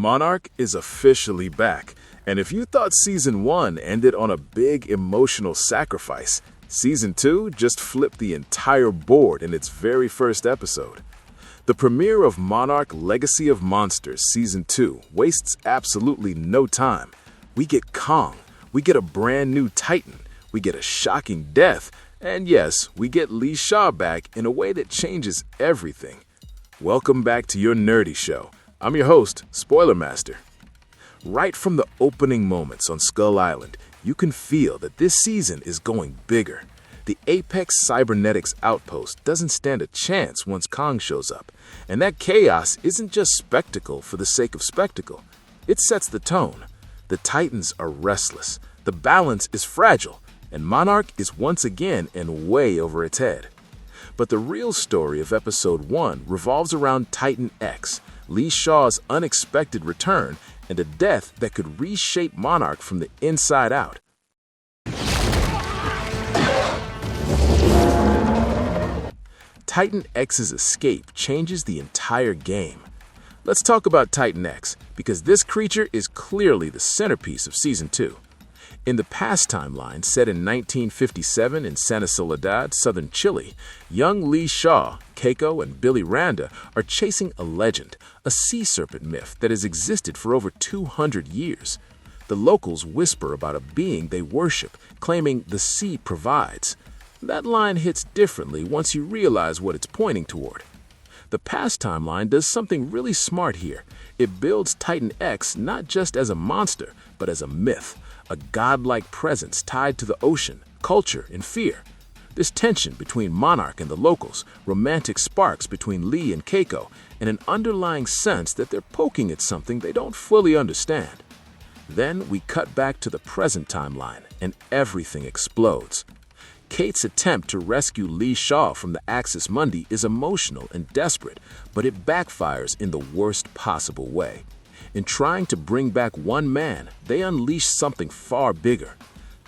Monarch is officially back, and if you thought Season 1 ended on a big emotional sacrifice, Season 2 just flipped the entire board in its very first episode. The premiere of Monarch Legacy of Monsters Season 2 wastes absolutely no time. We get Kong, we get a brand new Titan, we get a shocking death, and yes, we get Lee Shaw back in a way that changes everything. Welcome back to your nerdy show. I'm your host, Spoiler Master. Right from the opening moments on Skull Island, you can feel that this season is going bigger. The Apex Cybernetics outpost doesn't stand a chance once Kong shows up, and that chaos isn't just spectacle for the sake of spectacle. It sets the tone. The Titans are restless, the balance is fragile, and Monarch is once again in way over its head. But the real story of Episode 1 revolves around Titan X, Lee Shaw's unexpected return, and a death that could reshape Monarch from the inside out. Titan X's escape changes the entire game. Let's talk about Titan X, because this creature is clearly the centerpiece of Season 2. In the past timeline, set in 1957 in Santa Soledad, southern Chile, young Lee Shaw, Keiko, and Billy Randa are chasing a legend, a sea serpent myth that has existed for over 200 years. The locals whisper about a being they worship, claiming the sea provides. That line hits differently once you realize what it's pointing toward. The past timeline does something really smart here. It builds Titan X not just as a monster, but as a myth, a godlike presence tied to the ocean, culture, and fear. This tension between Monarch and the locals, romantic sparks between Lee and Keiko, and an underlying sense that they're poking at something they don't fully understand. Then we cut back to the present timeline, and everything explodes. Kate's attempt to rescue Lee Shaw from the Axis Mundi is emotional and desperate, but it backfires in the worst possible way. In trying to bring back one man, they unleash something far bigger.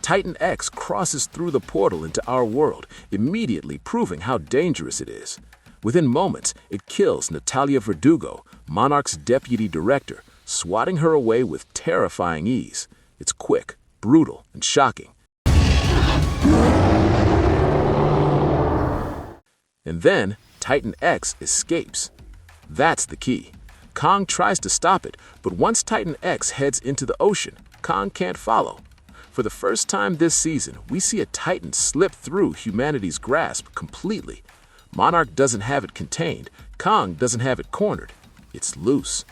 Titan X crosses through the portal into our world, immediately proving how dangerous it is. Within moments, it kills Natalia Verdugo, Monarch's deputy director, swatting her away with terrifying ease. It's quick, brutal, and shocking. And then, Titan X escapes. That's the key. Kong tries to stop it, but once Titan X heads into the ocean, Kong can't follow. For the first time this season, we see a Titan slip through humanity's grasp completely. Monarch doesn't have it contained, Kong doesn't have it cornered. It's loose.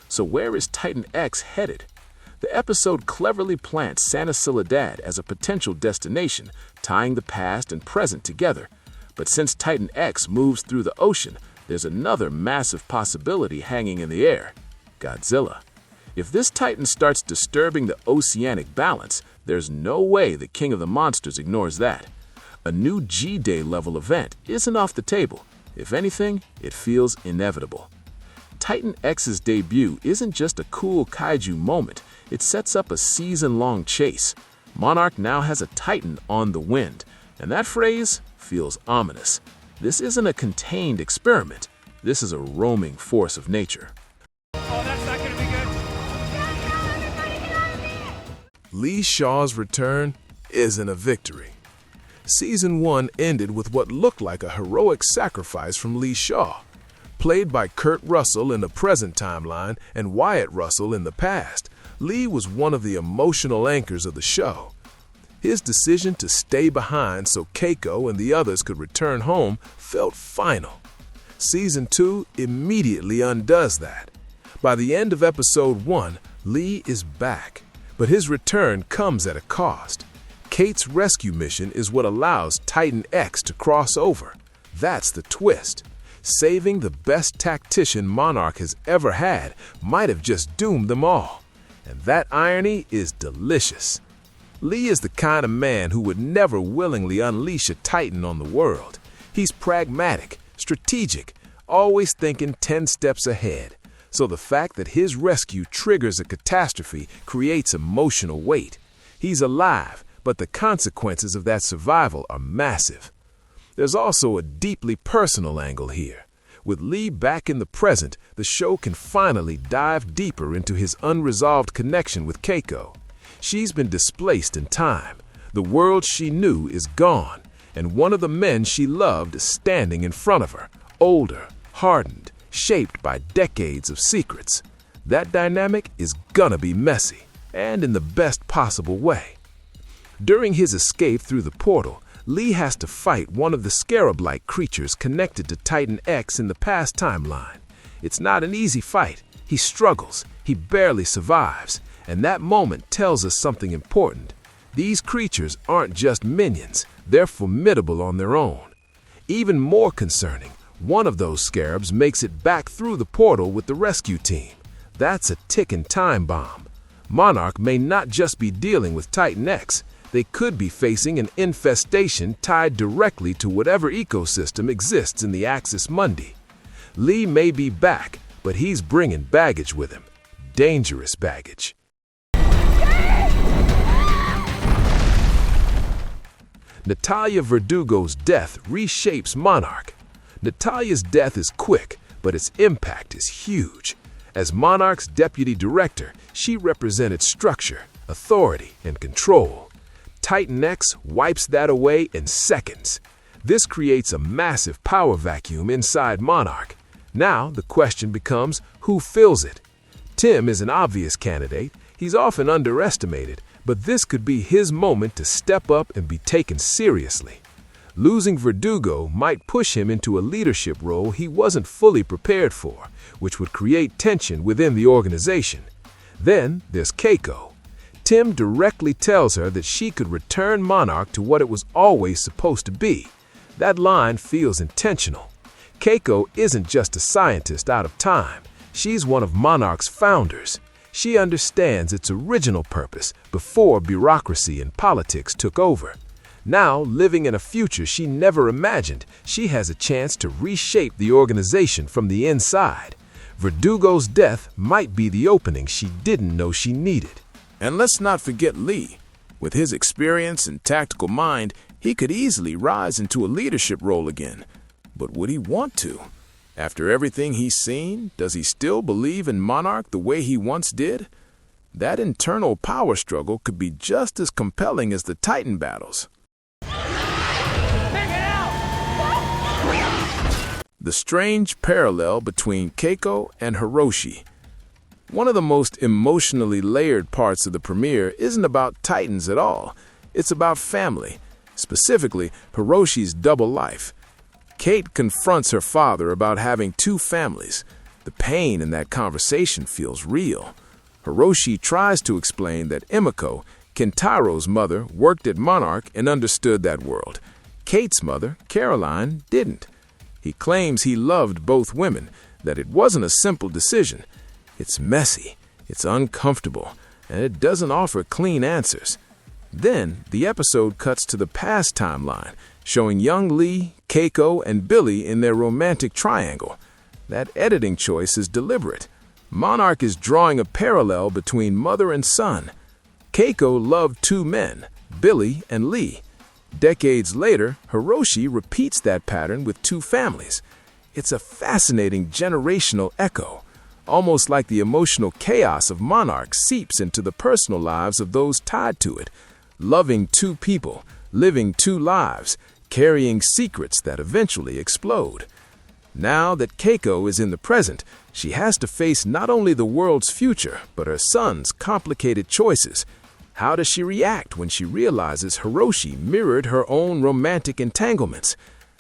So where is Titan X headed? The episode cleverly plants Santa Soledad as a potential destination, tying the past and present together. But since Titan X moves through the ocean, there's another massive possibility hanging in the air: Godzilla. If this Titan starts disturbing the oceanic balance, there's no way the King of the Monsters ignores that. A new G-Day level event isn't off the table. If anything, it feels inevitable. Titan X's debut isn't just a cool kaiju moment, it sets up a season-long chase. Monarch now has a Titan on the wind, and that phrase feels ominous. This isn't a contained experiment. This is a roaming force of nature. Oh, that's not going to be good. Lee Shaw's return isn't a victory. Season 1 ended with what looked like a heroic sacrifice from Lee Shaw. Played by Kurt Russell in the present timeline and Wyatt Russell in the past, Lee was one of the emotional anchors of the show. His decision to stay behind so Keiko and the others could return home felt final. Season 2 immediately undoes that. By the end of Episode 1, Lee is back, but his return comes at a cost. Kate's rescue mission is what allows Titan X to cross over. That's the twist. Saving the best tactician Monarch has ever had might have just doomed them all. And that irony is delicious. Lee is the kind of man who would never willingly unleash a Titan on the world. He's pragmatic, strategic, always thinking 10 steps ahead. So the fact that his rescue triggers a catastrophe creates emotional weight. He's alive, but the consequences of that survival are massive. There's also a deeply personal angle here. With Lee back in the present, the show can finally dive deeper into his unresolved connection with Keiko. She's been displaced in time. The world she knew is gone, and one of the men she loved is standing in front of her, older, hardened, shaped by decades of secrets. That dynamic is gonna be messy, and in the best possible way. During his escape through the portal, Lee has to fight one of the scarab-like creatures connected to Titan X in the past timeline. It's not an easy fight. He struggles, he barely survives, and that moment tells us something important. These creatures aren't just minions, they're formidable on their own. Even more concerning, one of those scarabs makes it back through the portal with the rescue team. That's a ticking time bomb. Monarch may not just be dealing with Titan X, they could be facing an infestation tied directly to whatever ecosystem exists in the Axis Mundi. Lee may be back, but he's bringing baggage with him. Dangerous baggage. Natalia Verdugo's death reshapes Monarch. Natalia's death is quick, but its impact is huge. As Monarch's deputy director, she represented structure, authority, and control. Titan X wipes that away in seconds. This creates a massive power vacuum inside Monarch. Now the question becomes, who fills it? Tim is an obvious candidate. He's often underestimated, but this could be his moment to step up and be taken seriously. Losing Verdugo might push him into a leadership role he wasn't fully prepared for, which would create tension within the organization. Then there's Keiko. Tim directly tells her that she could return Monarch to what it was always supposed to be. That line feels intentional. Keiko isn't just a scientist out of time. She's one of Monarch's founders. She understands its original purpose before bureaucracy and politics took over. Now, living in a future she never imagined, she has a chance to reshape the organization from the inside. Verdugo's death might be the opening she didn't know she needed. And let's not forget Lee. With his experience and tactical mind, he could easily rise into a leadership role again. But would he want to? After everything he's seen, does he still believe in Monarch the way he once did? That internal power struggle could be just as compelling as the Titan battles. The strange parallel between Keiko and Hiroshi. One of the most emotionally layered parts of the premiere isn't about Titans at all. It's about family, specifically Hiroshi's double life. Kate confronts her father about having two families. The pain in that conversation feels real. Hiroshi tries to explain that Emiko, Kentaro's mother, worked at Monarch and understood that world. Kate's mother, Caroline, didn't. He claims he loved both women, that it wasn't a simple decision. It's messy, it's uncomfortable, and it doesn't offer clean answers. Then, the episode cuts to the past timeline, showing young Lee, Keiko, and Billy in their romantic triangle. That editing choice is deliberate. Monarch is drawing a parallel between mother and son. Keiko loved two men, Billy and Lee. Decades later, Hiroshi repeats that pattern with two families. It's a fascinating generational echo, almost like the emotional chaos of Monarch seeps into the personal lives of those tied to it, loving two people, living two lives, carrying secrets that eventually explode. Now that Keiko is in the present, she has to face not only the world's future, but her son's complicated choices. How does she react when she realizes Hiroshi mirrored her own romantic entanglements?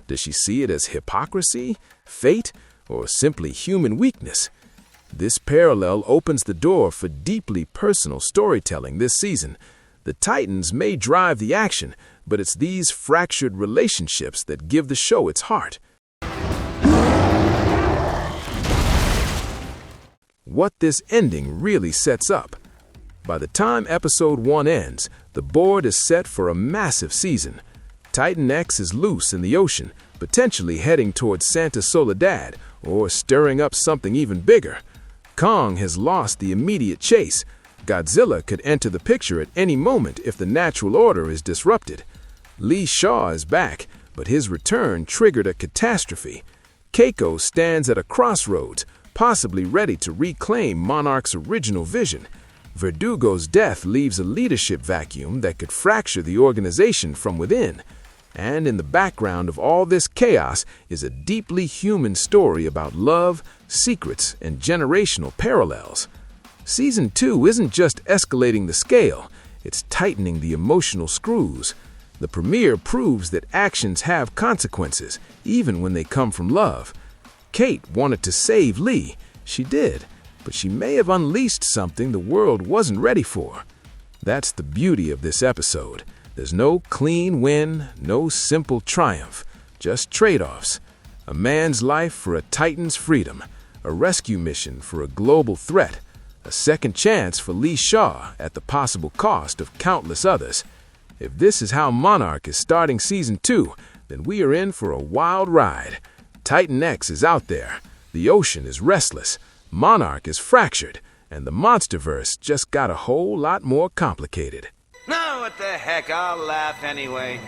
Does she see it as hypocrisy, fate, or simply human weakness? This parallel opens the door for deeply personal storytelling this season. The Titans may drive the action, but it's these fractured relationships that give the show its heart. What this ending really sets up. By the time episode 1 ends, the board is set for a massive season. Titan X is loose in the ocean, potentially heading towards Santa Soledad or stirring up something even bigger. Kong has lost the immediate chase. Godzilla could enter the picture at any moment if the natural order is disrupted. Lee Shaw is back, but his return triggered a catastrophe. Keiko stands at a crossroads, possibly ready to reclaim Monarch's original vision. Verdugo's death leaves a leadership vacuum that could fracture the organization from within. And in the background of all this chaos is a deeply human story about love, secrets, and generational parallels. Season 2 isn't just escalating the scale, it's tightening the emotional screws. The premiere proves that actions have consequences, even when they come from love. Kate wanted to save Lee. She did, but she may have unleashed something the world wasn't ready for. That's the beauty of this episode. There's no clean win, no simple triumph, just trade-offs. A man's life for a Titan's freedom, a rescue mission for a global threat, a second chance for Lee Shaw at the possible cost of countless others. If this is how Monarch is starting Season 2, then we are in for a wild ride. Titan X is out there, the ocean is restless, Monarch is fractured, and the Monsterverse just got a whole lot more complicated. No, what the heck, I'll laugh anyway.